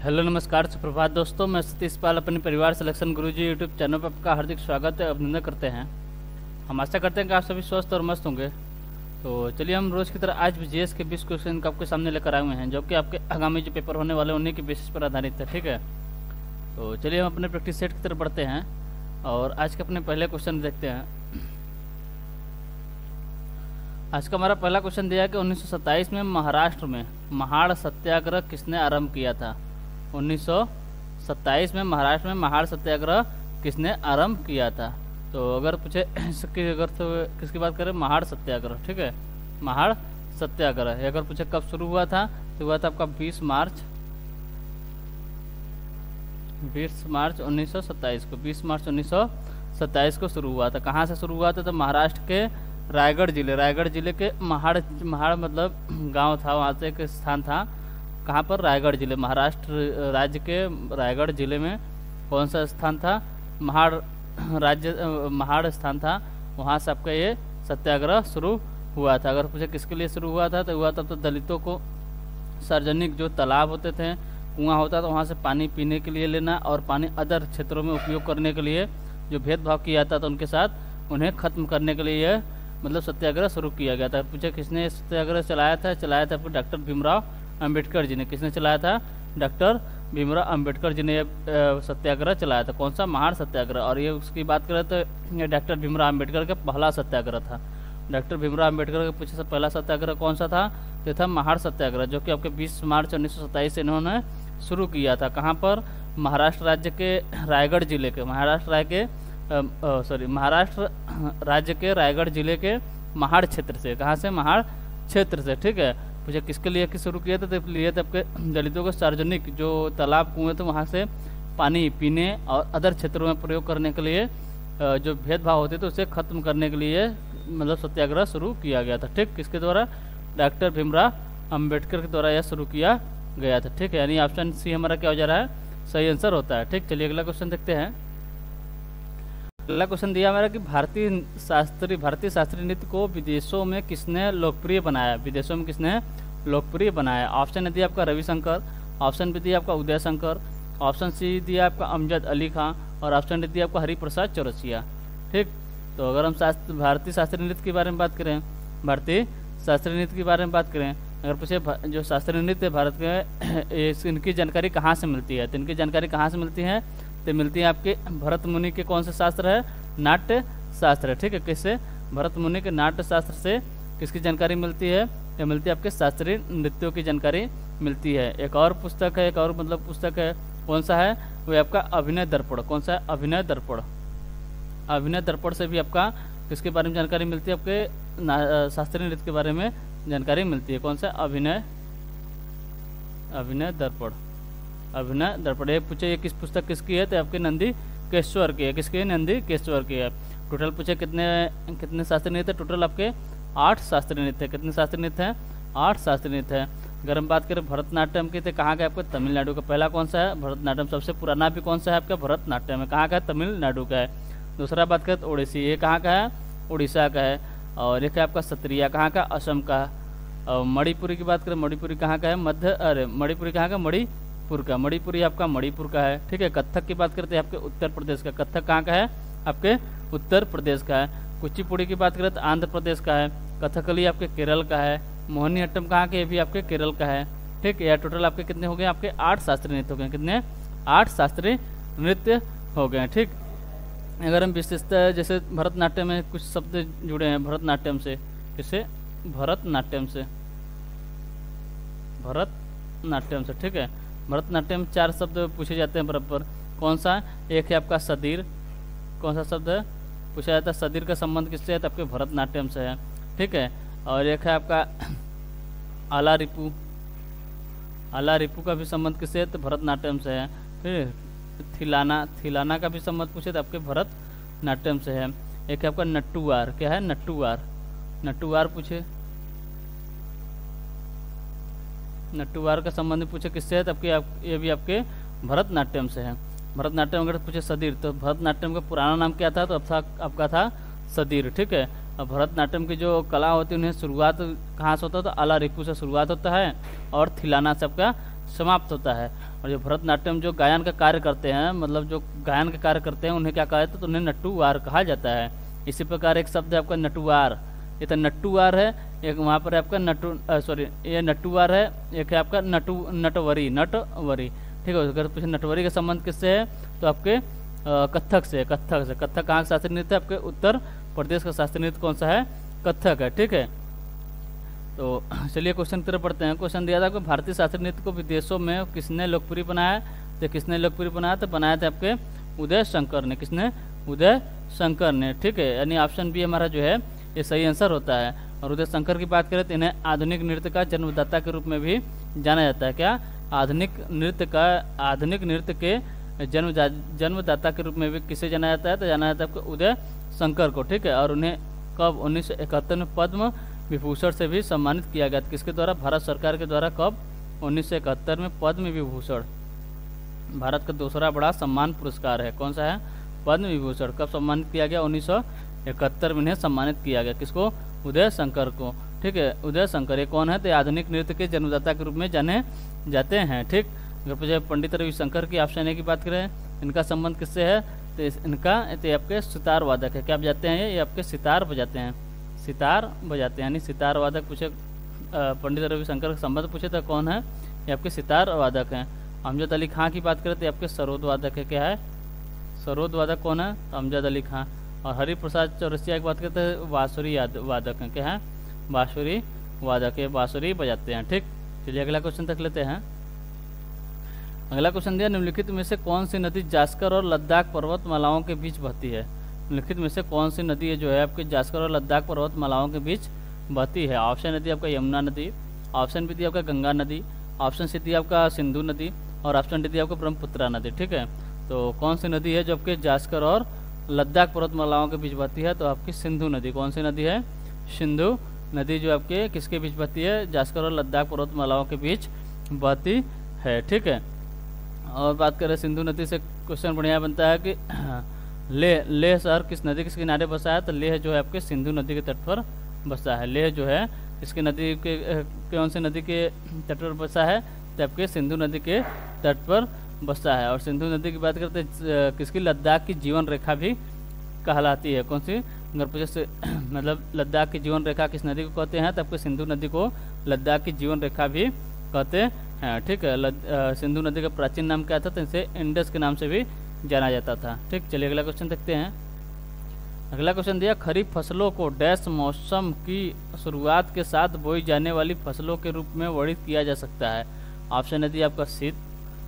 Hello नमस्कार सुप्रभात दोस्तों, मैं सतीश पाल अपने परिवार सिलेक्शन गुरुजी यूट्यूब चैनल पर आपका हार्दिक स्वागत है, अभिनंदन करते हैं। हम आशा करते हैं कि आप सभी स्वस्थ और मस्त होंगे। तो चलिए हम रोज़ की तरह आज भी जीएस के 20 क्वेश्चन का आपके सामने लेकर आए हुए हैं, जो कि आपके आगामी जो पेपर होने वाले उन्हीं के बेसिस पर आधारित है। ठीक है, तो चलिए हम अपने प्रैक्टिस सेट की तरफ बढ़ते हैं और आज के अपने पहले क्वेश्चन देखते हैं। आज का हमारा पहला क्वेश्चन दिया है कि 1927 में महाराष्ट्र में महाड़ सत्याग्रह किसने आरंभ किया था। 1927 में महाराष्ट्र में महाड़ सत्याग्रह किसने आरंभ किया था। तो अगर पूछे इसकी अगर तो किसकी बात करें, महाड़ सत्याग्रह। ठीक है, महाड़ सत्याग्रह अगर पूछे कब शुरू हुआ था तो हुआ था आपका 20 मार्च 1927 को। 20 मार्च 1927 को शुरू हुआ था। कहाँ से शुरू हुआ था? तो महाराष्ट्र के रायगढ़ जिले के महाड़ मतलब गांव था, वहाँ से एक स्थान था। कहाँ पर? रायगढ़ जिले, महाराष्ट्र राज्य के रायगढ़ जिले में कौन सा स्थान था? महाड़ स्थान था। वहाँ से आपका ये सत्याग्रह शुरू हुआ था। अगर पूछे किसके लिए शुरू हुआ था तो हुआ था तो दलितों को सार्वजनिक जो तालाब होते थे, कुआं होता था, वहाँ से पानी पीने के लिए लेना और पानी अदर क्षेत्रों में उपयोग करने के लिए जो भेदभाव किया जाता था उनके साथ, उन्हें खत्म करने के लिए यह मतलब सत्याग्रह शुरू किया गया था। पूछे किसने सत्याग्रह चलाया था आपको डॉक्टर भीमराव अंबेडकर जी ने। किसने चलाया था? डॉक्टर भीमराव अंबेडकर जी ने सत्याग्रह चलाया था। कौन सा? महाड़ सत्याग्रह। और ये उसकी बात करें तो ये डॉक्टर भीमराव अंबेडकर का पहला सत्याग्रह था। डॉक्टर भीमराव अंबेडकर के पूछे से पहला सत्याग्रह कौन सा था? तो था महाड़ सत्याग्रह, जो कि आपके 20 मार्च 1927 से इन्होंने शुरू किया था। कहाँ पर? महाराष्ट्र राज्य के रायगढ़ जिले के महाराष्ट्र राज्य के रायगढ़ जिले के महाड़ क्षेत्र से। कहाँ से? महाड़ क्षेत्र से। ठीक है, मुझे किसके लिए शुरू किया था? तो लिए थे आपके दलितों को सार्वजनिक जो तालाब कुएं थे वहाँ से पानी पीने और अदर क्षेत्रों में प्रयोग करने के लिए जो भेदभाव होते थे उसे खत्म करने के लिए मतलब सत्याग्रह शुरू किया गया था। ठीक, किसके द्वारा? डॉक्टर भीमराव अंबेडकर के द्वारा यह शुरू किया गया था। ठीक है, यानी ऑप्शन सी हमारा क्या हो जा रहा है? सही आंसर होता है। ठीक, चलिए अगला क्वेश्चन देखते हैं। अगला क्वेश्चन दिया हमारा कि भारतीय शास्त्रीय नृत्य को विदेशों में किसने लोकप्रिय बनाया? विदेशों में किसने लोकप्रिय बनाया? ऑप्शन दिया आपका रविशंकर, ऑप्शन बी दिया आपका उदय शंकर, ऑप्शन सी दिया आपका अमजद अली खां और ऑप्शन डी दिया आपका हरिप्रसाद चौरसिया। ठीक, तो अगर हम भारतीय शास्त्रीय नृत्य के बारे में बात करें, अगर पूछे जो शास्त्रीय नृत्य भारत के इनकी जानकारी कहाँ से मिलती है, तो इनकी जानकारी कहाँ से मिलती है? तो मिलती है आपके भरत मुनि के कौन से शास्त्र है? नाट्य शास्त्र है। ठीक है, किससे? भरत मुनि के नाट्य शास्त्र से किसकी जानकारी मिलती है? यह मिलती है आपके शास्त्रीय नृत्यों की जानकारी मिलती है। एक और पुस्तक है, कौन सा है? वो आपका अभिनय दर्पण। कौन सा है? अभिनय दर्पण से भी आपका किसके बारे में जानकारी मिलती है? आपके शास्त्रीय नृत्य के बारे में जानकारी मिलती है। कौन सा? अभिनय दर्पण। ये पूछे ये किस पुस्तक किसकी है? तो आपके नंदी केश्वर की है। किसकी है? नंदी केश्वर की है। टोटल पूछे कितने शास्त्रीय नृत्य? टोटल आपके 8 शास्त्रीय नृत्य है। कितने शास्त्रीय नृत्य हैं? 8 शास्त्रीय नृत्य है। अगर हम बात करें भरतनाट्यम की, तो कहाँ का? आपका तमिलनाडु का। पहला कौन सा है? भरतनाट्यम। सबसे पुराना भी कौन सा है? आपका भरतनाट्यम है। कहाँ का है? तमिलनाडु का है। दूसरा बात करें तो ओडिसी, ये कहाँ का है? उड़ीसा का है। और एक है आपका सत्रिया, कहाँ का? असम का। और मणिपुरी की बात करें, मणिपुरी कहाँ का है? मणिपुरी कहाँ का? मणिपुरी आपका मणिपुर का है। ठीक है, कत्थक की बात करते हैं आपके उत्तर प्रदेश का। कत्थक कहाँ का है? आपके उत्तर प्रदेश का है। कुचिपुड़ी की बात करें तो आंध्र प्रदेश का है। कथकली आपके केरल का है। मोहिनीअट्टम कहाँ के? ये भी आपके केरल का है। ठीक है, यह टोटल आपके कितने हो गए? आपके 8 शास्त्रीय नृत्य हो गए। कितने? 8 शास्त्रीय नृत्य हो गए। ठीक, अगर हम विशेषतः जैसे भरतनाट्यम में कुछ शब्द जुड़े हैं भरतनाट्यम से। किससे? भरतनाट्यम से। ठीक है, भरतनाट्यम 4 शब्द पूछे जाते हैं बराबर। कौन सा? एक है आपका सदीर। कौन सा शब्द है पूछा जाता है? सदीर का संबंध किससे है? तो आपके भरतनाट्यम से है। ठीक है, और एक है आपका आला रिपू का भी संबंध किससे है? तो भरतनाट्यम से है। फिर थिलाना का भी संबंध पूछे तो आपके भरतनाट्यम से है। एक है आपका नट्टूवार। क्या है? नट्टूवार पूछे, नट्टूवार का संबंध पूछे किससे है? तब ये भी आपके भरतनाट्यम से है। भरतनाट्यम अगर पूछे सदीर, तो भरतनाट्यम का पुराना नाम क्या था? तो आपका था सदीर। ठीक है, अब भरतनाट्यम की जो कला होती है उन्हें शुरुआत कहाँ से होता है? तो आला रिपू से शुरुआत होता है और थिलाना सबका समाप्त होता है। और जो भरतनाट्यम जो गायन का कार्य करते हैं, मतलब जो गायन का कार्य करते हैं, उन्हें क्या कहा जाता है? तो उन्हें नटुवार कहा जाता है। इसी प्रकार एक शब्द है आपका नटुवार, ये तो नट्टुवार है, एक वहाँ पर आपका ये नटुवार है, एक है आपका नटवरी। ठीक है, अगर पूछे नटवरी का संबंध किससे है तो आपके कथक से। कथक कहाँ का शास्त्रीय नृत्य है? आपके उत्तर प्रदेश का शास्त्रीय नृत्य कौन सा है? कथक है। ठीक है, तो चलिए क्वेश्चन की तरफ पढ़ते हैं। क्वेश्चन दिया था आपको भारतीय शास्त्रीय नृत्य को विदेशों में किसने लोकप्रिय बनाया? तो किसने लोकप्रिय बनाया? तो बनाया था आपके उदय शंकर ने। किसने? उदय शंकर ने। ठीक है, यानी ऑप्शन बी हमारा जो है ये सही आंसर होता है। और उदय शंकर की बात करें तो इन्हें आधुनिक नृत्य का जन्मदाता के रूप में भी जाना जाता है। क्या? आधुनिक नृत्य के जन्मदाता के रूप में भी किसे जाना जाता है? तो जाना जाता है आपको उदय शंकर को। ठीक है, और उन्हें कब 1971 में पद्म विभूषण से भी सम्मानित किया गया। किसके द्वारा? भारत सरकार के द्वारा। कब? 1971 में पद्म विभूषण, भारत का दूसरा बड़ा सम्मान पुरस्कार है। कौन सा है? पद्म विभूषण। कब सम्मानित किया गया? 1971 में इन्हें सम्मानित किया गया। किसको? उदय शंकर को। ठीक है, उदय शंकर ये कौन है? तो आधुनिक नृत्य के जन्मदाता के रूप में जाने जाते हैं। ठीक, अगर पंडित रविशंकर की ऑप्शन ए की बात करें, इनका संबंध किससे है? तो इनका तो आपके सितार वादक है। क्या बजाते हैं? ये आपके सितार बजाते हैं, सितार बजाते हैं, यानी सितार वादक पूछे पंडित रविशंकर का संबंध पूछे तो कौन है? ये आपके सितार वादक हैं। अमजद अली खां की बात करें तो आपके सरोद वादक है। क्या है? सरोद वादक कौन है? तो अमजद अली खां। और हरिप्रसाद चौरसिया की बात करते हैं बांसुरी वादक हैं। क्या है? बांसुरी वादक है, बांसुरी बजाते हैं। ठीक, चलिए अगला क्वेश्चन तक लेते हैं। अगला क्वेश्चन दिया, निम्नलिखित में से कौन सी नदी जास्कर और लद्दाख पर्वतमालाओं के बीच बहती है? निम्नलिखित में से कौन सी नदी है जो है आपके जास्कर और लद्दाख पर्वतमालाओं के बीच बहती है? ऑप्शन दी आपका यमुना नदी, ऑप्शन बी दी आपका गंगा नदी, ऑप्शन सी दी आपका सिंधु नदी, और ऑप्शन डी दी आपको ब्रह्मपुत्रा नदी। ठीक है, तो कौन सी नदी है जो आपके जास्कर और लद्दाख पर्वतमालाओं के बीच बहती है? तो आपकी सिंधु नदी। कौन सी नदी है? सिंधु नदी, जो आपके किसके बीच बहती है? जास्कर और लद्दाख पर्वतमालाओं के बीच बहती है। ठीक है, और बात करें सिंधु नदी से, क्वेश्चन बढ़िया बनता है कि लेह शहर किस नदी के किनारे बसा है? तो लेह जो है आपके सिंधु नदी के तट पर बसा है। लेह जो है इसके नदी के कौन सी नदी के तट पर बसा है? तो आपके सिंधु नदी के तट पर बसा है। और सिंधु नदी की बात करते किसकी? लद्दाख की जीवन रेखा भी कहलाती है। कौन सी? अगर पूछे से मतलब लद्दाख की जीवन रेखा किस नदी को कहते हैं? तो आपके सिंधु नदी को लद्दाख की जीवन रेखा भी कहते हैं। ठीक है, सिंधु नदी का प्राचीन नाम क्या था? तो इसे इंडस के नाम से भी जाना जाता था। ठीक, चलिए अगला क्वेश्चन देखते हैं। अगला क्वेश्चन दिया, खरीफ फसलों को डैश मौसम की शुरुआत के साथ बोई जाने वाली फसलों के रूप में वर्णित किया जा सकता है? ऑप्शन दी आपका शीत,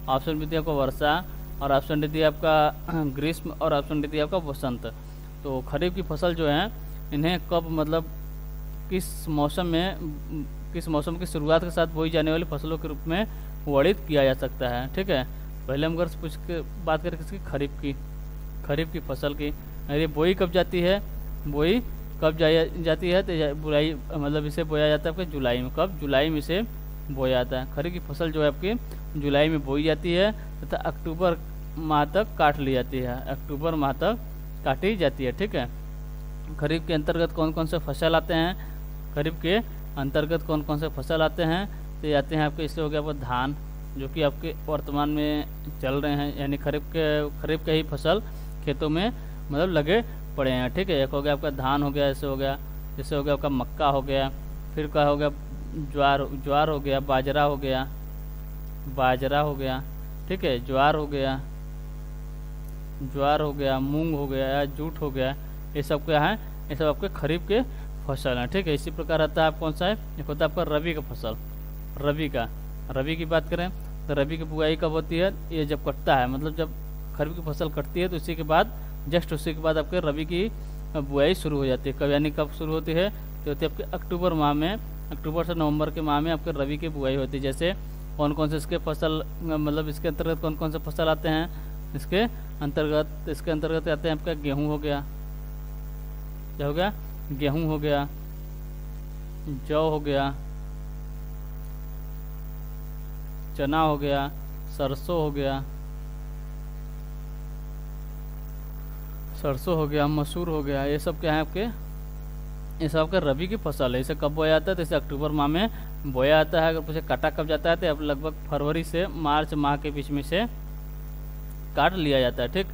ऑप्शन बी दी आपका वर्षा, और ऑप्शन डी दी आपका ग्रीष्म, और ऑप्शन डी दी आपका वसंत। तो खरीफ की फसल जो है इन्हें कब, मतलब किस मौसम की शुरुआत के साथ बोई जाने वाली फसलों के रूप में वर्णित किया जा सकता है? ठीक है, पहले हम अगर पूछ के बात करें किसकी? खरीफ की फसल की। अरे बोई कब जाती है? बोई कब जाती है? तो बुराई मतलब इसे बोया जाता है आपके जुलाई में। कब? जुलाई में इसे बोया जाता है। खरीफ की फसल जो है आपकी जुलाई में बोई जाती है तथा अक्टूबर माह तक काट ली जाती है। अक्टूबर माह तक काटी जाती है। ठीक है, खरीफ के अंतर्गत कौन कौन से फसल आते हैं? खरीफ के अंतर्गत कौन कौन से फसल आते हैं? तो आते हैं आपके, इससे हो गया आपका धान, जो कि आपके वर्तमान में चल रहे हैं, यानी खरीफ के ही फसल खेतों में मतलब लगे पड़े हैं। ठीक है, एक हो गया आपका धान हो गया, जैसे हो गया आपका मक्का हो गया, फिर क्या हो गया? ज्वार हो गया, बाजरा हो गया। ठीक है, ज्वार हो गया, मूंग हो गया, या जूट हो गया, ये सब क्या है? ये सब आपके खरीफ के फसल हैं। ठीक है, इसी प्रकार आता है आप कौन सा है? एक होता है आपका रबी का फसल। रबी की बात करें तो रबी की बुआई कब होती है? ये जब कटता है, मतलब जब खरीफ की फसल कटती है तो उसी के बाद उसी के बाद आपके रबी की बुआई शुरू हो जाती है। कब, यानी कब शुरू होती है? तो होती है आपके अक्टूबर माह में, अक्टूबर से नवंबर के माह में आपके रबी की बुआई होती है। जैसे कौन कौन से इसके फसल, मतलब इसके अंतर्गत कौन कौन से फसल आते हैं? इसके अंतर्गत आते हैं आपका गेहूँ हो गया, क्या हो गया? गेहूँ हो गया, जौ हो गया, चना हो गया, सरसों हो गया, मसूर हो गया, ये सब क्या है आपके ये सब आपका रबी की फसल है। इसे कब बोया जाता है? तो इसे अक्टूबर माह में बोया जाता है। अगर पूछे काटा कब जाता है तो अब लगभग फरवरी से मार्च माह के बीच में से काट लिया जाता है। ठीक,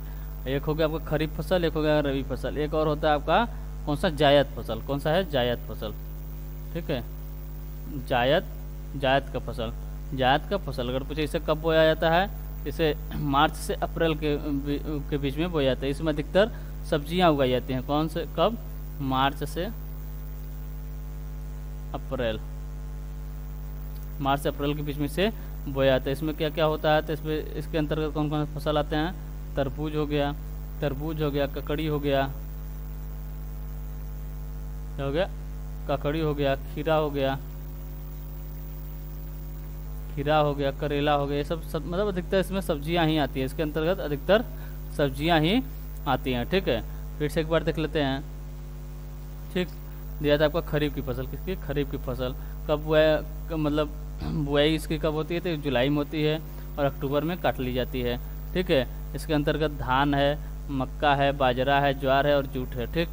एक हो गया आपका खरीफ फसल, एक हो गया रबी फसल, एक और होता है आपका कौन सा? जायद फसल। कौन सा है? जायद फसल। ठीक है, जायद का फसल। जायद का फसल अगर पूछे इसे कब बोया जाता है? इसे मार्च से अप्रैल के बीच में बोया जाता है। इसमें अधिकतर सब्जियां उगाई जाती हैं। कौन से? कब? मार्च से अप्रैल, मार्च से अप्रैल के बीच में से बोया जाता है। इसमें क्या क्या होता है? तो इसमें इसके अंतर्गत कौन कौन से फसल आते हैं? तरबूज हो गया, ककड़ी हो गया, क्या हो गया? ककड़ी हो गया, खीरा हो गया, करेला हो गया। ये सब मतलब अधिकतर इसमें सब्जियां ही आती है। इसके अंतर्गत अधिकतर सब्जियां ही आती हैं। ठीक है, फिर से एक बार देख लेते हैं। ठीक, दिया था आपका खरीफ की फसल। किसकी? खरीफ की फसल। कब मतलब बुआई इसकी कब होती है? तो जुलाई में होती है और अक्टूबर में काट ली जाती है। ठीक है, इसके अंतर्गत धान है, मक्का है, बाजरा है, ज्वार है और जूट है। ठीक,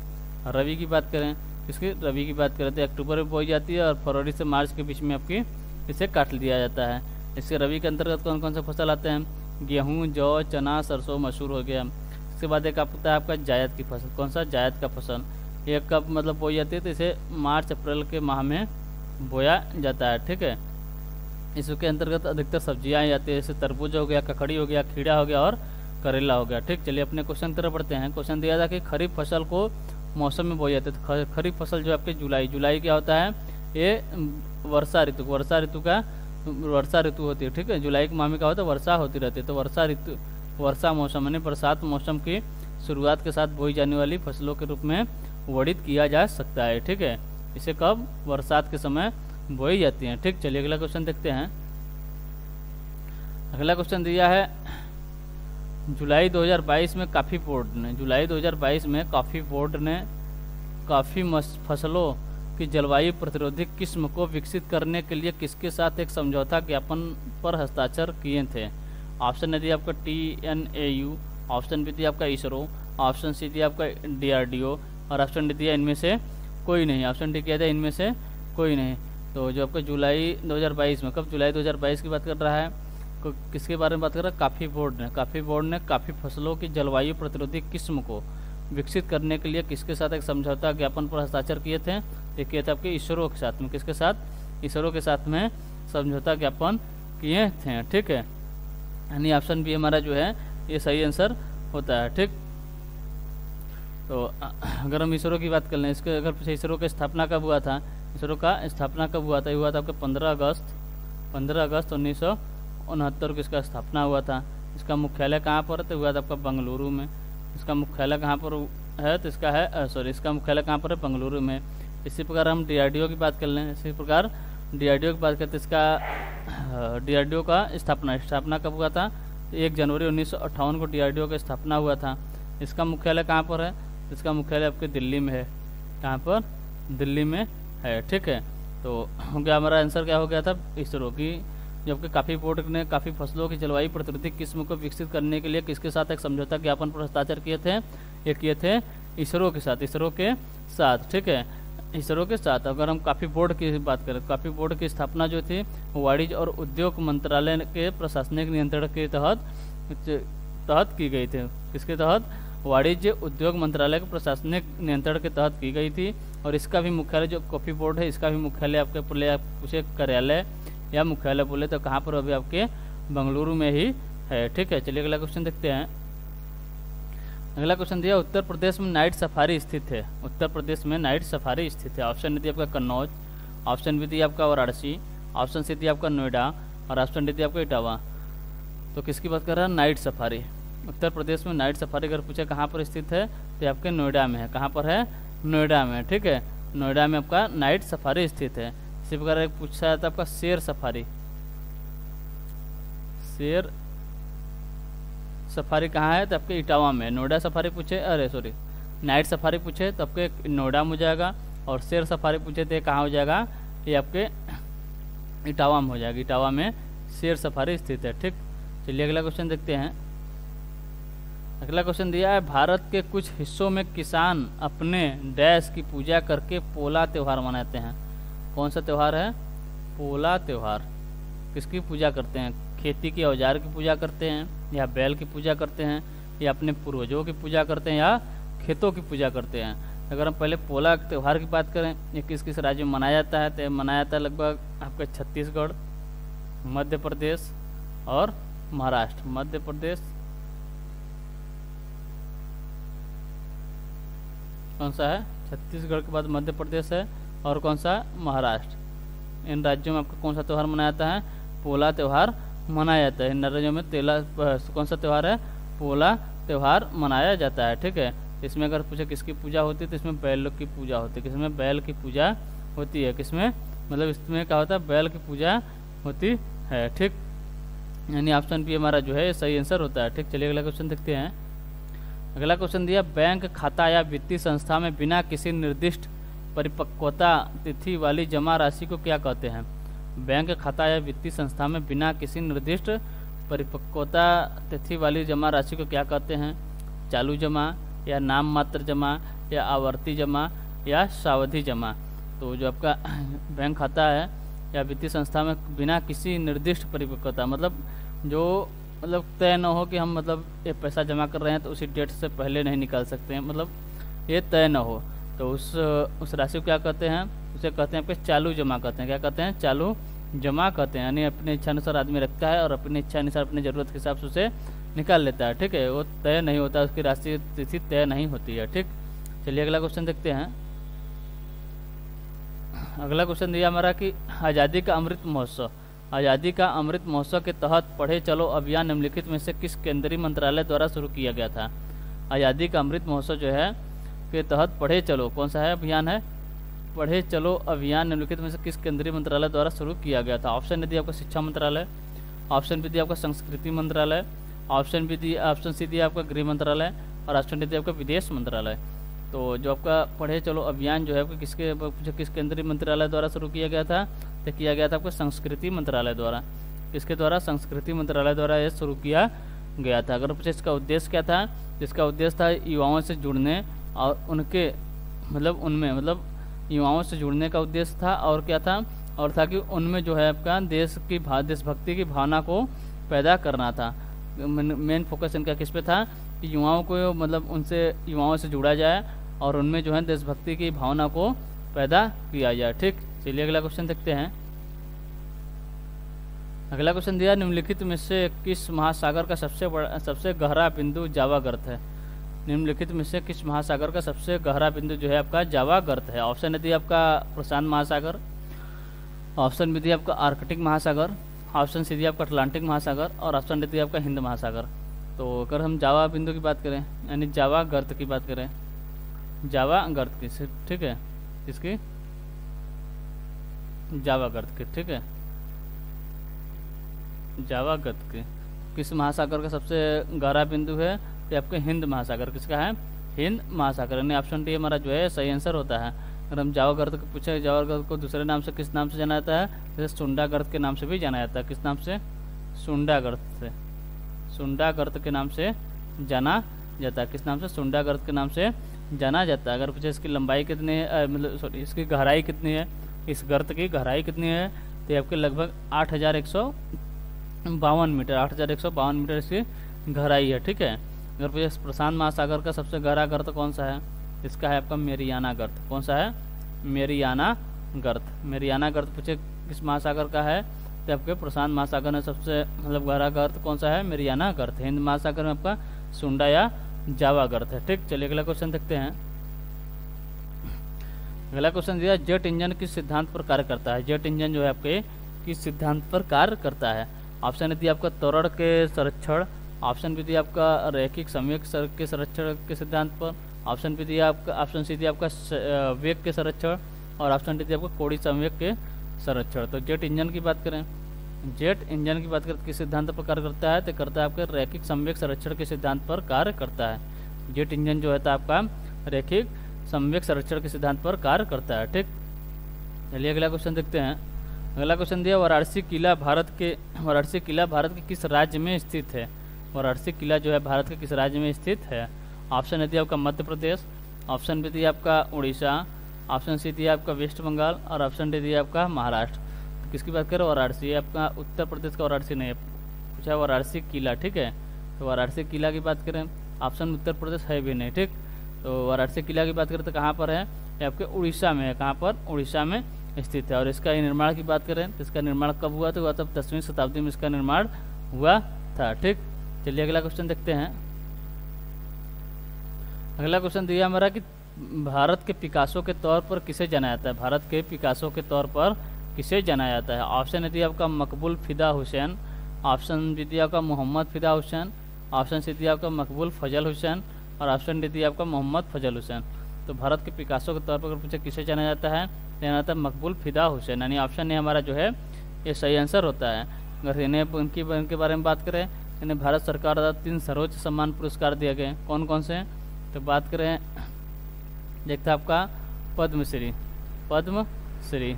रबी की बात करें, इसकी रबी की बात करें तो अक्टूबर में बोई जाती है और फरवरी से मार्च के बीच में आपकी इसे काट दिया जाता है। इसके रबी के अंतर्गत कौन कौन से फसल आते हैं? गेहूँ, जौ, चना, सरसों, मसूर हो गया। इसके बाद एक आता है आपका जायद की फसल। कौन सा? जायद का फसल। ये कब मतलब बोई जाती है? तो इसे मार्च अप्रैल के माह में बोया जाता है। ठीक है, इसके अंतर्गत अधिकतर सब्जियां आई जाती है। जैसे तरबूज हो गया, ककड़ी हो गया, खीरा हो गया और करेला हो गया। ठीक, चलिए अपने क्वेश्चन की तरफ बढ़ते हैं। क्वेश्चन दिया था कि खरीफ फसल को मौसम में बोई जाती है। तो खरीफ फसल जो आपके जुलाई क्या होता है? ये वर्षा ऋतु होती है। ठीक है, जुलाई के माह में क्या होता है? वर्षा होती रहती है। तो वर्षा मौसम यानी बरसात मौसम की शुरुआत के साथ बोई जाने वाली फसलों के रूप में वर्णित किया जा सकता है। ठीक है, इसे कब? बरसात के समय बोई जाती हैं। ठीक, चलिए अगला क्वेश्चन देखते हैं। अगला क्वेश्चन दिया है जुलाई 2022 में कॉफ़ी बोर्ड ने कॉफ़ी फसलों की जलवायु प्रतिरोधी किस्म को विकसित करने के लिए किसके साथ एक समझौता ज्ञापन पर हस्ताक्षर किए थे? ऑप्शन ए दिया आपका TNAU, ऑप्शन बी दिया आपका इसरो, ऑप्शन सी दिया आपका DRDO और ऑप्शन डी दिया इनमें से कोई नहीं। ऑप्शन डी क्या था? इनमें से कोई नहीं। तो जो आपका जुलाई 2022 में, कब? जुलाई 2022 की बात कर रहा है। किसके बारे में बात कर रहा है? कॉफ़ी बोर्ड ने कॉफ़ी फसलों की जलवायु प्रतिरोधी किस्म को विकसित करने के लिए किसके साथ एक समझौता ज्ञापन पर हस्ताक्षर किए थे? ये किए थे आपके इसरो के साथ में। किसके साथ? इसरो के साथ में समझौता ज्ञापन किए थे। ठीक है, यानी ऑप्शन बी हमारा जो है ये सही आंसर होता है। ठीक, तो अगर हम इसरो की बात कर लें, इसके अगर इसरो की स्थापना कब हुआ था? इसरो का स्थापना कब हुआ था? ये हुआ था आपके 15 अगस्त 1969 को इसका स्थापना हुआ था। इसका मुख्यालय कहाँ पर है? तो हुआ था आपका बेंगलुरु में। इसका मुख्यालय कहाँ पर है? तो इसका है इसका मुख्यालय कहाँ पर है? बेंगलुरु में। इसी प्रकार हम DRDO की बात कर लें। इसी प्रकार DRDO की बात करते हैं। इसका DRDO का स्थापना कब हुआ था? 1 जनवरी 1958 को DRDO का स्थापना हुआ था। इसका मुख्यालय कहाँ पर है? इसका मुख्यालय आपके दिल्ली में है। कहाँ पर? दिल्ली में है। ठीक है, तो हो गया हमारा आंसर क्या हो गया था? इसरो की। जबकि कॉफ़ी बोर्ड ने काफ़ी फसलों की जलवायु प्रतिरोधी किस्म को विकसित करने के लिए किसके साथ एक समझौता ज्ञापन पर हस्ताक्षर किए थे? ये किए थे इसरो के साथ। ठीक है, इसरो के साथ। अगर हम कॉफ़ी बोर्ड की बात करें, कॉफ़ी बोर्ड की स्थापना जो थी वाणिज्य और उद्योग मंत्रालय के प्रशासनिक नियंत्रण के तहत की गई थी। किसके तहत? वाणिज्य उद्योग मंत्रालय के प्रशासनिक नियंत्रण के तहत की गई थी। और इसका भी मुख्यालय जो कॉफ़ी बोर्ड है, इसका भी मुख्यालय आपके पूछे कार्यालय या मुख्यालय बोले तो कहाँ पर? अभी आपके बेंगलुरु में ही है। ठीक है, चलिए अगला क्वेश्चन देखते हैं। अगला क्वेश्चन दिया उत्तर प्रदेश में नाइट सफारी स्थित है। उत्तर प्रदेश में नाइट सफारी स्थित है। ऑप्शन डी आपका कन्नौज, ऑप्शन बी दिया आपका वाराणसी, ऑप्शन सी दिया आपका नोएडा और ऑप्शन डी दिया आपका इटावा। तो किसकी बात कर रहा है? Night safari. उत्तर प्रदेश में नाइट सफारी अगर पूछे कहाँ पर स्थित है तो आपके नोएडा में है। कहाँ पर है? नोएडा में। ठीक है, नोएडा में आपका नाइट सफारी स्थित है। इसी प्रकार एक पूछा जाता है आपका शेर सफारी कहाँ है? तो आपके इटावा में। नोएडा सफारी पूछे, नाइट सफारी पूछे तो आपके नोएडा में हो जाएगा। और शेर सफारी पूछे तो कहाँ हो जाएगा? ये आपके इटावा में हो जाएगा। इटावा में शेर सफारी स्थित है। ठीक, चलिए अगला क्वेश्चन देखते हैं। अगला क्वेश्चन दिया है, भारत के कुछ हिस्सों में किसान अपने डैश की पूजा करके पोला त्यौहार मनाते हैं। कौन सा त्यौहार है? पोला त्यौहार। किसकी पूजा करते हैं? खेती के औजार की पूजा करते हैं, या बैल की पूजा करते हैं, या अपने पूर्वजों की पूजा करते हैं, या खेतों की पूजा करते हैं। अगर हम पहले पोला त्यौहार की बात करें, ये किस किस राज्य में मनाया जाता है, तो मनाया जाता है लगभग आपका छत्तीसगढ़, मध्य प्रदेश और महाराष्ट्र। मध्य प्रदेश, कौन सा है? छत्तीसगढ़ के बाद मध्य प्रदेश है, और कौन सा? महाराष्ट्र। इन राज्यों में आपका कौन सा त्यौहार मनाया जाता है? पोला त्यौहार मनाया जाता है। इन राज्यों में कौन सा त्यौहार है? पोला त्यौहार मनाया जाता है। ठीक है, इसमें अगर पूछे किसकी पूजा होती है, तो इसमें बैल की पूजा होती है। किसमें? बैल की पूजा होती है। किसमें? मतलब इसमें क्या होता है? बैल की पूजा होती है। ठीक, यानी ऑप्शन बी हमारा जो है सही आंसर होता है। ठीक, चलिए अगला क्वेश्चन देखते हैं। अगला क्वेश्चन दिया, बैंक खाता या वित्तीय संस्था में बिना किसी निर्दिष्ट परिपक्वता तिथि वाली जमा राशि को क्या कहते हैं? बैंक खाता या वित्तीय संस्था में बिना किसी निर्दिष्ट परिपक्वता तिथि वाली जमा राशि को क्या कहते हैं? चालू जमा, या नाम मात्र जमा, या आवर्ती जमा, या सावधि जमा। तो जो आपका बैंक खाता है या वित्तीय संस्था में बिना किसी निर्दिष्ट परिपक्वता, मतलब जो तय न हो कि हम ये पैसा जमा कर रहे हैं तो उसी डेट से पहले नहीं निकाल सकते हैं, मतलब ये तय न हो, तो उस राशि को क्या कहते हैं? उसे कहते हैं आपके चालू जमा कहते हैं। क्या कहते हैं? चालू जमा कहते हैं। यानी अपने इच्छा अनुसार आदमी रखता है और अपनी इच्छा अनुसार अपनी ज़रूरत के हिसाब से उसे निकाल लेता है। ठीक है, वो तय नहीं होता, उसकी राशि तिथि तय नहीं होती है। ठीक, चलिए अगला क्वेश्चन देखते हैं। अगला क्वेश्चन दिया हमारा कि आज़ादी का अमृत महोत्सव, आज़ादी का अमृत महोत्सव के तहत पढ़े चलो अभियान निम्नलिखित में से किस केंद्रीय मंत्रालय द्वारा शुरू किया गया था? आज़ादी का अमृत महोत्सव जो है के तहत पढ़े चलो, कौन सा है अभियान है? पढ़े चलो अभियान निम्नलिखित में से किस केंद्रीय मंत्रालय द्वारा शुरू किया गया था? ऑप्शन दिया आपका शिक्षा मंत्रालय, ऑप्शन बी दिया आपका संस्कृति मंत्रालय, ऑप्शन सी दिया आपका गृह मंत्रालय, और ऑप्शन डी दिया आपका विदेश मंत्रालय। तो जो आपका पढ़े चलो अभियान जो है आपका किस केंद्रीय मंत्रालय द्वारा शुरू किया गया था? तो किया गया था आपको संस्कृति मंत्रालय द्वारा। किसके द्वारा? संस्कृति मंत्रालय द्वारा यह शुरू किया गया था। अगर पूछे इसका उद्देश्य क्या था? इसका उद्देश्य था युवाओं से जुड़ने और उनके उनमें युवाओं से जुड़ने का उद्देश्य था। और क्या था? और था कि उनमें जो है आपका देशभक्ति की भावना को पैदा करना था। मेन फोकस इनका किस पे था? कि युवाओं को उनसे युवाओं से जुड़ा जाए और उनमें जो है देशभक्ति की भावना को पैदा किया जाए। ठीक, चलिए अगला क्वेश्चन देखते हैं। अगला क्वेश्चन दिया, निम्नलिखित में से किस महासागर का सबसे गहरा बिंदु जावा गर्त है? निम्नलिखित में से किस महासागर का सबसे गहरा बिंदु जो है आपका जावा गर्त है? ऑप्शन ए दिया आपका प्रशांत महासागर, ऑप्शन बी दिया आपका आर्कटिक महासागर, ऑप्शन सी दिया आपका अटलांटिक महासागर, और ऑप्शन डी दिया आपका हिंद महासागर। तो अगर हम जावा बिंदु की बात करें, यानी जावा गर्त की बात करें, जावा गर्त की, ठीक है, इसकी जावा गर्त की, ठीक है, जावा गर्त की किस महासागर का सबसे गहरा बिंदु है? तो आपके हिंद महासागर। किसका है? हिंद महासागर। यानी ऑप्शन डी हमारा जो है सही आंसर होता है। अगर हम जावा गर्त को पूछे, जावा गर्त को दूसरे नाम से किस नाम से जाना जाता है? जैसे सुंडा गर्त के नाम से भी जाना जाता है। किस नाम से? सुंडा गर्त से, सुंडा गर्त के नाम से जाना जाता है। किस नाम से? सुंडा गर्त के नाम से जाना जाता है। अगर पूछे इसकी लंबाई कितनी है, सॉरी इसकी गहराई कितनी है, इस गर्त की गहराई कितनी है? तो आपके लगभग 8152 मीटर, 8152 मीटर इसकी गहराई है। ठीक है, अगर पूछे प्रशांत महासागर का सबसे गहरा गर्त कौन सा है? इसका है आपका मेरियाना गर्त। कौन सा है? मेरियाना गर्त। मेरियाना गर्त पूछे किस महासागर का है? तो आपके प्रशांत महासागर में सबसे गहरा गर्त कौन सा है? मेरियाना गर्त। हिंद महासागर में आपका सुंडा या जावा गर्त है। ठीक, चलिए अगला क्वेश्चन देखते हैं। अगला क्वेश्चन दिया, जेट इंजन किस सिद्धांत पर कार्य करता है? जेट इंजन जो है आपके किस सिद्धांत पर कार्य करता है? ऑप्शन दिया आपका त्वरण के संरक्षण, ऑप्शन बी दिया आपका रैखिक संवेग के संरक्षण के सिद्धांत पर, ऑप्शन बी दिया आपका, ऑप्शन सी दिया आपका वेग के संरक्षण, और ऑप्शन डी दिया आपका कोणीय संवेग के संरक्षण। तो जेट इंजन की बात करें, जेट इंजन की बात करें किस सिद्धांत पर कार्य करता है? तो करता है आपके रैखिक संवेग संरक्षण के सिद्धांत पर कार्य करता है। जेट इंजन जो है आपका रैखिक संवेग संरक्षण के सिद्धांत पर कार्य करता है। ठीक, चलिए अगला क्वेश्चन देखते हैं। अगला क्वेश्चन दिया, वाराणसी किला भारत के किस राज्य में स्थित है? वाराणसी किला जो है भारत के किस राज्य में स्थित है? ऑप्शन ए दिया आपका मध्य प्रदेश, ऑप्शन बी दिया आपका उड़ीसा, ऑप्शन सी दिया आपका वेस्ट बंगाल और ऑप्शन डी दिया आपका महाराष्ट्र। तो किसकी बात करें? वाराणसी। आपका उत्तर प्रदेश का वाराणसी नहीं है, पूछा वाराणसी किला, ठीक है। तो वाराणसी किला की बात करें, ऑप्शन उत्तर प्रदेश है भी नहीं, ठीक। तो वाराणसी किला की बात करें तो कहाँ पर है? ये आपके उड़ीसा में है। कहाँ पर? उड़ीसा में स्थित है। और इसका निर्माण की बात करें तो इसका निर्माण कब हुआ? तो हुआ तब 10वीं शताब्दी में इसका निर्माण हुआ था, ठीक। चलिए अगला क्वेश्चन देखते हैं। अगला क्वेश्चन दिया हमारा कि भारत के पिकासो के तौर पर किसे जाना जाता है? भारत के पिकासो के तौर पर किसे जाना जाता है? ऑप्शन ए दिया आपका मकबूल फिदा हुसैन, ऑप्शन बी दिया आपका मोहम्मद फिदा हुसैन, ऑप्शन सी दिया आपका मकबूल फजल हुसैन और ऑप्शन डी दिया आपका मोहम्मद फजल हुसैन। तो भारत के पिकासो के तौर पर अगर पूछे किसे जाना जाता है, जाना जाता है मकबूल फिदा हुसैन, यानी ऑप्शन ए हमारा जो है ये सही आंसर होता है। अगर इन्हें इनके बारे में बात करें, इन्हें भारत सरकार द्वारा 3 सर्वोच्च सम्मान पुरस्कार दिए गए। कौन कौन से? तो बात करें, देखते हैं आपका पद्मश्री, पद्मश्री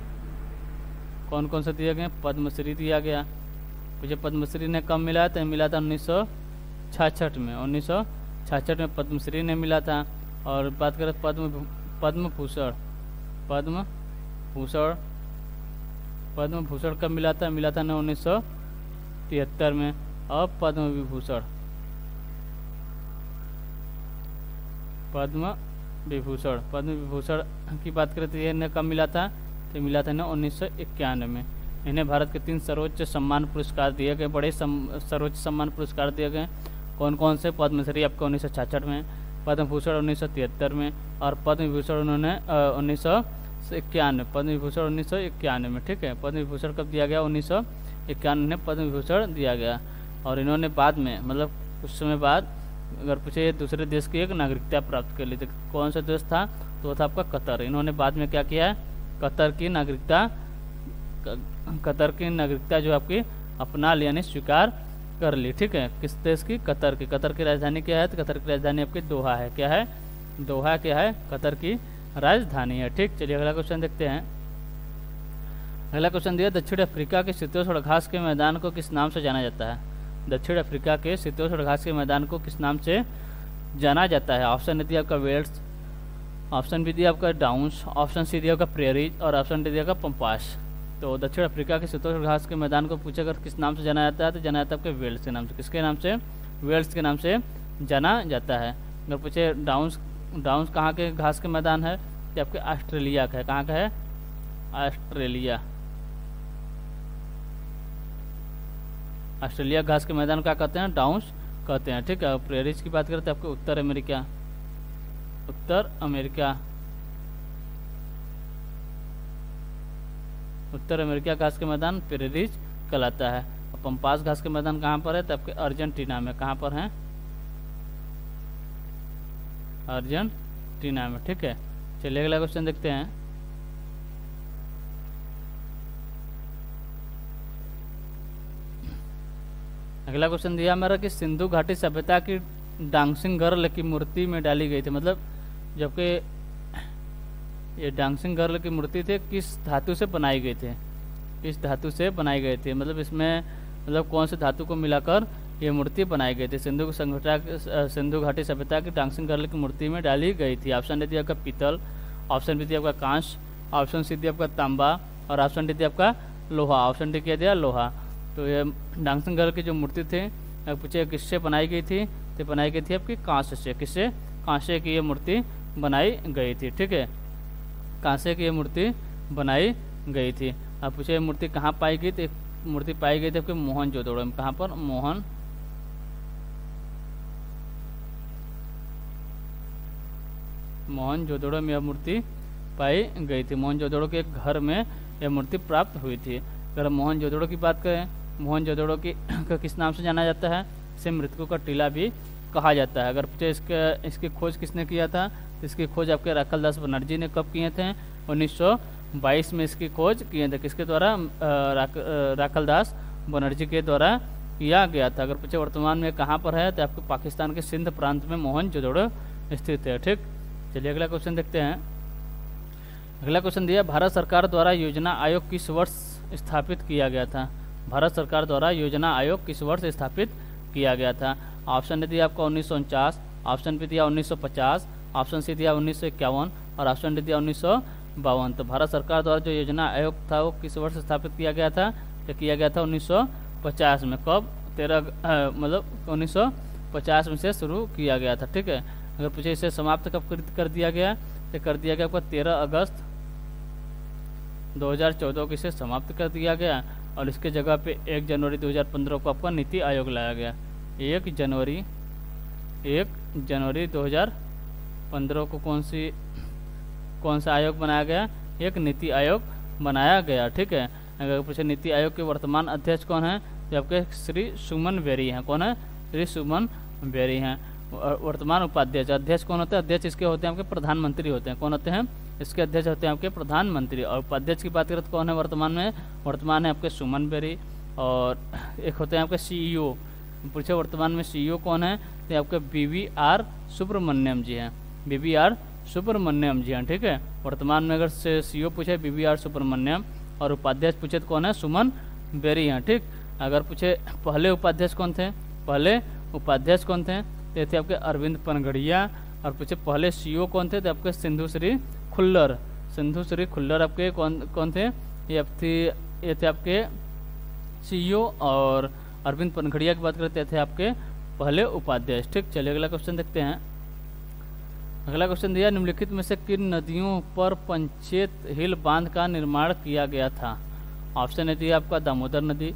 कौन कौन से दिए गए? पद्मश्री दिया गया। मुझे पद्मश्री ने कब मिला? तो मिला था 1966 में, 1966 में पद्मश्री ने मिला था। और बात करें पद्मभूषण, पद्मभूषण कब मिला था? मिला था 1973 में। और पद्मविभूषण की बात करें तो ये कब मिला था? तो मिला था 1991 में। इन्हें भारत के 3 सर्वोच्च सम्मान पुरस्कार दिए गए, बड़े सर्वोच्च सम्मान पुरस्कार दिए गए। कौन कौन से? पद्मश्री आपको 1966 में, पद्मभूषण 1973 में और पद्मविभूषण उन्होंने 1991, पद्मविभूषण 1991 में, ठीक है। पद्मविभूषण कब दिया गया? 1991 में पद्मविभूषण दिया गया। और इन्होंने बाद में, मतलब कुछ समय बाद, अगर पूछे दूसरे देश की एक नागरिकता प्राप्त कर ली, तो कौन सा देश था? तो वो था आपका कतर। इन्होंने बाद में क्या किया है? कतर की नागरिकता जो आपकी अपना ली, यानी स्वीकार कर ली, ठीक है। किस देश की? कतर की। कतर की राजधानी क्या है? तो कतर की राजधानी आपकी दोहा है। क्या है? दोहा क्या है? कतर की राजधानी है, ठीक। चलिए अगला क्वेश्चन देखते हैं। अगला क्वेश्चन दिया, दक्षिण अफ्रीका के शीतोष्ण घास के मैदान को किस नाम से जाना जाता है? दक्षिण अफ्रीका के शीतोष्ण घास के मैदान को किस नाम से जाना जाता है? ऑप्शन ए दिया आपका वेल्स, ऑप्शन बी दिया आपका डाउन्स, ऑप्शन सी दिया आपका प्रेरीज और ऑप्शन डी दिया आपका पंपास। तो दक्षिण अफ्रीका के शीतोष्ण घास के मैदान को पूछे अगर किस नाम से जाना जाता है, तो जाना जाता है आपके वेल्स के नाम से। किसके नाम से? वेल्स के नाम से जाना जाता है। अगर पूछे डाउन्स कहाँ के घास के मैदान है, तो आपके ऑस्ट्रेलिया का है। कहाँ का है? ऑस्ट्रेलिया घास के मैदान क्या कहते हैं? डाउन्स कहते हैं, ठीक है। प्रेरीज की बात करें तो आपके उत्तर अमेरिका घास के मैदान प्रेरीज कहलाता है। और पंपास घास के मैदान कहाँ पर है? तो आपके अर्जेंटीना में। कहाँ पर है? अर्जेंटीना में, ठीक है। चलिए अगला क्वेश्चन देखते हैं। अगला क्वेश्चन दिया हमारा कि सिंधु घाटी सभ्यता की डांसिंग गर्ल की मूर्ति में डाली गई थी, मतलब जबकि ये डांसिंग गर्ल की मूर्ति थे किस धातु से बनाई गई थे? किस धातु से बनाई गई थी, मतलब इसमें मतलब कौन से धातु को मिलाकर ये मूर्ति बनाई गई थी? सिंधु घाटी सभ्यता की डांसिंग गर्ल की मूर्ति में डाली गई थी। ऑप्शन ए दिया आपका पीतल, ऑप्शन बी दिया आपका कांच, ऑप्शन सी दिया आपका तांबा और ऑप्शन डी दिया आपका लोहा। ऑप्शन डी क्या दिया? लोहा। तो ये डांसिंग गर्ल की जो मूर्ति थी, पूछे किससे बनाई गई थी? तो बनाई गई थी आपकी कांसे से। किससे? कांसे की ये मूर्ति बनाई गई थी, ठीक है। कांसे की ये मूर्ति बनाई गई थी। अब पूछे मूर्ति कहाँ पाई गई? तो मूर्ति पाई गई थी आपके मोहनजोदड़ो में। कहाँ पर? मोहनजोदड़ो में यह मूर्ति पाई गई थी। मोहनजोदड़ो के एक घर में यह मूर्ति प्राप्त हुई थी। अगर मोहनजोदड़ो की बात करें, मोहनजोदड़ो की किस नाम से जाना जाता है? इसे मृतकों का टीला भी कहा जाता है। अगर पूछे इसकी खोज किसने किया था, तो इसकी खोज आपके राखलदास बनर्जी ने कब किए थे? 1922 में इसकी खोज किए थे। किसके द्वारा? राखलदास बनर्जी के द्वारा किया गया था। अगर पूछे वर्तमान में कहाँ पर है, तो आपको पाकिस्तान के सिंध प्रांत में मोहनजोदड़ो स्थित है, ठीक। चलिए अगला क्वेश्चन देखते हैं। अगला क्वेश्चन दिया, भारत सरकार द्वारा योजना आयोग किस वर्ष स्थापित किया गया था? भारत सरकार द्वारा योजना आयोग किस वर्ष स्थापित किया गया था। ऑप्शन ने दिया आपका 1949, ऑप्शन बी दिया 1950, ऑप्शन सी दिया 1951 और ऑप्शन डी दिया 1952। तो भारत सरकार द्वारा जो योजना आयोग था वो किस वर्ष स्थापित किया गया था? तो किया गया था 1950 में। कब? 1950 में से शुरू किया गया था। ठीक है, अगर पूछे इसे समाप्त कब कर दिया गया, तो कर दिया गया आपका 13 अगस्त 2014 को इसे समाप्त कर दिया गया और इसके जगह पे 1 जनवरी 2015 को आपका नीति आयोग लाया गया। 1 जनवरी 2015 को कौन सा आयोग बनाया गया? एक नीति आयोग बनाया गया। ठीक है, अगर पूछे नीति आयोग के वर्तमान अध्यक्ष कौन है, तो आपके श्री सुमन बेरी हैं। कौन है? श्री सुमन बेरी हैं। वर्तमान उपाध्यक्ष, अध्यक्ष कौन होते हैं? अध्यक्ष इसके होते हैं आपके प्रधानमंत्री होते हैं। कौन होते हैं? इसके अध्यक्ष होते हैं आपके प्रधानमंत्री। और उपाध्यक्ष की बात करें तो कौन है वर्तमान में? वर्तमान है आपके सुमन बेरी। और एक होते हैं आपके सीईओ, पूछे वर्तमान में सीईओ कौन है, तो आपके BVR सुब्रमण्यम जी हैं। BVR सुब्रमण्यम जी हैं। ठीक है, वर्तमान में अगर सीईओ पूछे BVR सुब्रमण्यम और उपाध्यक्ष पूछे तो कौन है? सुमन बेरी हैं। ठीक, अगर पूछे पहले उपाध्यक्ष कौन थे, तो थे आपके अरविंद पनगड़िया। और पूछे पहले सीईओ कौन थे, तो आपके सिंधु श्री खुल्लर आपके कौन थे? ये थे आपके सीईओ। और अरविंद पनगड़िया की बात करते थे आपके पहले उपाध्यक्ष। ठीक, चलिए अगला क्वेश्चन देखते हैं। अगला क्वेश्चन दिया, निम्नलिखित में से किन नदियों पर पंचेत हिल बांध का निर्माण किया गया था? ऑप्शन ए दिया आपका दामोदर नदी,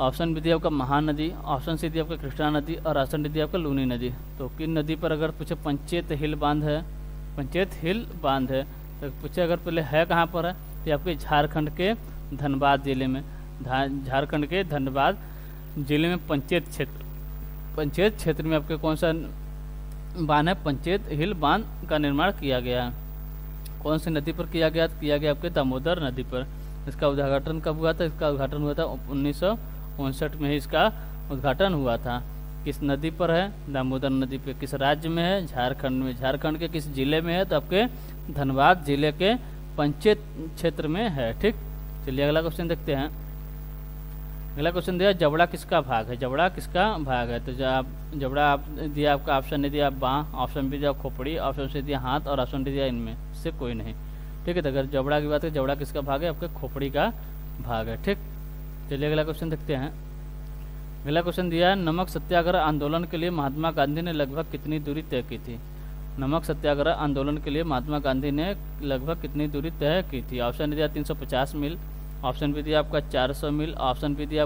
ऑप्शन बी दिया आपका महानदी, ऑप्शन सी दिया आपका कृष्णा नदी और ऑप्शन डी दिया आपका लूनी नदी। तो किन नदी पर अगर पूछे पंचेत हिल बांध है, तो पूछे अगर पहले है कहाँ पर है, तो आपके झारखंड के धनबाद जिले में, पंचेत क्षेत्र में आपके कौन सा बांध है? पंचेत हिल बांध का निर्माण किया गया है। कौन सी नदी पर किया गया? आपके दामोदर नदी पर। इसका उद्घाटन कब हुआ था? इसका उद्घाटन हुआ था 1959 में ही इसका उद्घाटन हुआ था। किस नदी पर है? दामोदर नदी पे। किस राज्य में है? झारखंड में। झारखंड के किस जिले में है? तो आपके धनबाद जिले के पंचेत क्षेत्र में है। ठीक, चलिए अगला क्वेश्चन देखते हैं। अगला क्वेश्चन दिया, जबड़ा किसका भाग है? तो जबड़ा आप दिया आपका ऑप्शन ए दिया बाँ, ऑप्शन बी दिया खोपड़ी, ऑप्शन सी दिया हाथ और ऑप्शन डी दिया इनमें से कोई नहीं। ठीक है, तो अगर जबड़ा की बात करें, जबड़ा किसका भाग है? आपके खोपड़ी का भाग है। ठीक, चलिए अगला क्वेश्चन देखते हैं। अगला क्वेश्चन दिया, नमक सत्याग्रह आंदोलन के लिए महात्मा गांधी ने लगभग कितनी दूरी तय की थी? नमक सत्याग्रह आंदोलन के लिए महात्मा गांधी ने लगभग कितनी दूरी तय की थी? ऑप्शन दिया 350 मील, ऑप्शन बी दिया आपका 400 मील, ऑप्शन सी दिया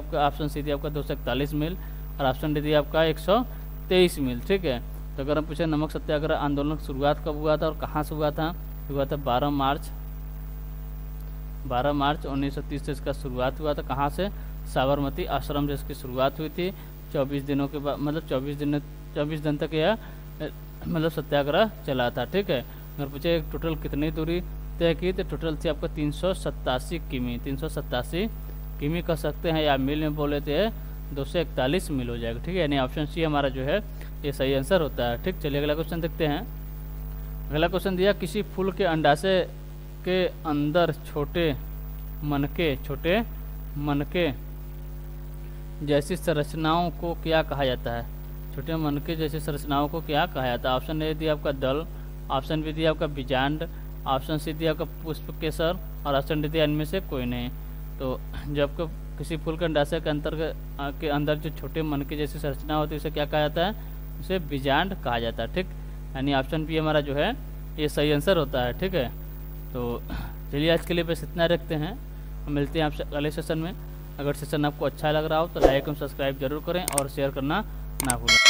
आपका 241 मील और ऑप्शन डी दिया आपका 123 मील। ठीक है, तो अगर हम पूछे नमक सत्याग्रह आंदोलन की शुरुआत कब हुआ था और कहाँ से हुआ था? हुआ था 12 मार्च 1930 से इसका शुरुआत हुआ था। कहाँ से? साबरमती आश्रम से इसकी शुरुआत हुई थी। 24 दिनों के बाद, मतलब 24 दिन तक यह सत्याग्रह चला था। ठीक है, अगर पूछे टोटल कितनी दूरी तय की, तो टोटल थी आपको 387 किमी कह सकते हैं, या मील में बोले थे 241 मील हो जाएगा। ठीक है, यानी ऑप्शन सी हमारा जो है ये सही आंसर होता है। ठीक, चलिए अगला क्वेश्चन देखते हैं। अगला क्वेश्चन दिया, किसी फूल के अंडाशय के अंदर छोटे मनके जैसी संरचनाओं को क्या कहा जाता है? छोटे मनके जैसी संरचनाओं को क्या कहा जाता है? ऑप्शन ए दिया आपका दल, ऑप्शन बी दिया आपका बीजांड, ऑप्शन सी दिया आपका पुष्प केसर और ऑप्शन डी दिया इनमें से कोई नहीं। तो जब किसी फूल के अंडाशय के अंदर जो छोटे मनके जैसी संरचना होती है उसे क्या कहा जाता है? उसे बीजांड कहा जाता है। ठीक, यानी ऑप्शन बी हमारा जो है ये सही आंसर होता है। ठीक है, तो चलिए आज के लिए बस इतना रखते हैं, हम मिलते हैं आपसे अगले सेशन में। अगर सेशन आपको अच्छा लग रहा हो तो लाइक और सब्सक्राइब जरूर करें और शेयर करना ना भूलें।